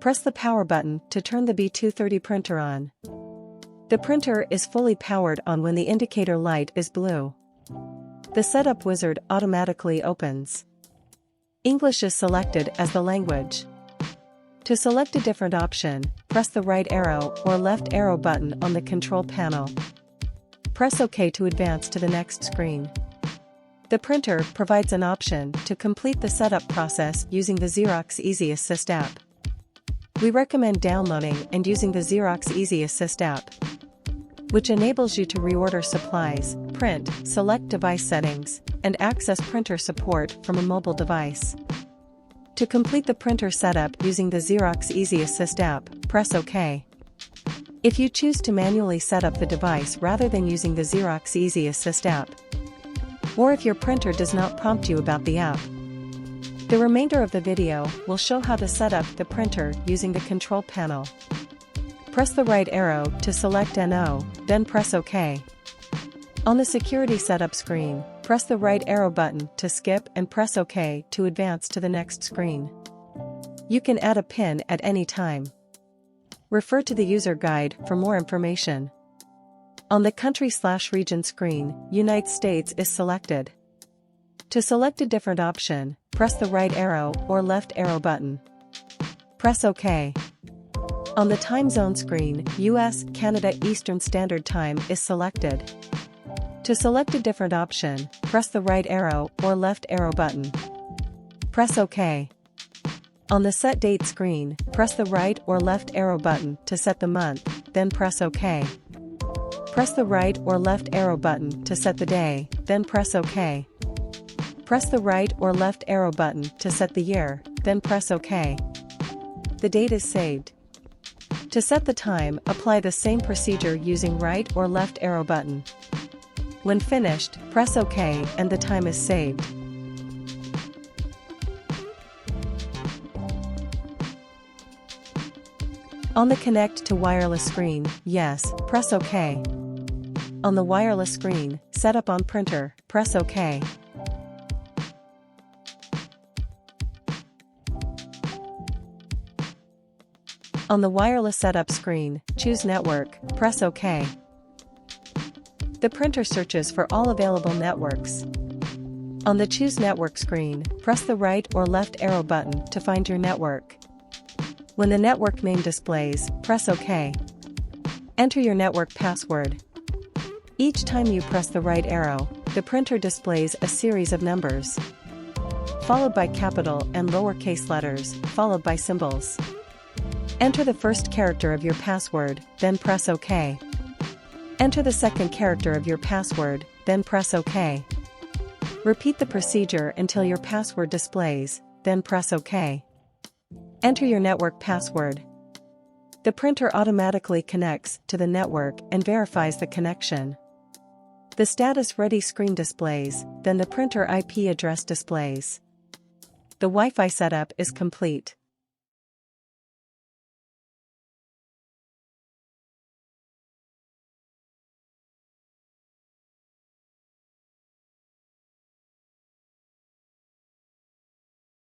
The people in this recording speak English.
Press the power button to turn the B230 printer on. The printer is fully powered on when the indicator light is blue. The setup wizard automatically opens. English is selected as the language. To select a different option, press the right arrow or left arrow button on the control panel. Press OK to advance to the next screen. The printer provides an option to complete the setup process using the Xerox Easy Assist app. We recommend downloading and using the Xerox Easy Assist app, which enables you to reorder supplies, print, select device settings, and access printer support from a mobile device. To complete the printer setup using the Xerox Easy Assist app, press OK. If you choose to manually set up the device rather than using the Xerox Easy Assist app, or if your printer does not prompt you about the app, the remainder of the video will show how to set up the printer using the control panel. Press the right arrow to select NO, then press OK. On the security setup screen, press the right arrow button to skip and press OK to advance to the next screen. You can add a PIN at any time. Refer to the user guide for more information. On the country/region screen, United States is selected. To select a different option, press the right arrow or left arrow button. Press OK. On the time zone screen, US, Canada Eastern Standard Time is selected. To select a different option, press the right arrow or left arrow button. Press OK. On the set date screen, press the right or left arrow button to set the month, then press OK. Press the right or left arrow button to set the day, then press OK. Press the right or left arrow button to set the year, then press OK. The date is saved. To set the time, apply the same procedure using right or left arrow button. When finished, press OK and the time is saved. On the Connect to Wireless screen, yes, press OK. On the wireless screen, Setup on Printer, press OK. On the wireless setup screen, choose Network, press OK. The printer searches for all available networks. On the Choose Network screen, press the right or left arrow button to find your network. When the network name displays, press OK. Enter your network password. Each time you press the right arrow, the printer displays a series of numbers, followed by capital and lowercase letters, followed by symbols. Enter the first character of your password, then press OK. Enter the second character of your password, then press OK. Repeat the procedure until your password displays, then press OK. Enter your network password. The printer automatically connects to the network and verifies the connection. The status ready screen displays, then the printer IP address displays. The Wi-Fi setup is complete.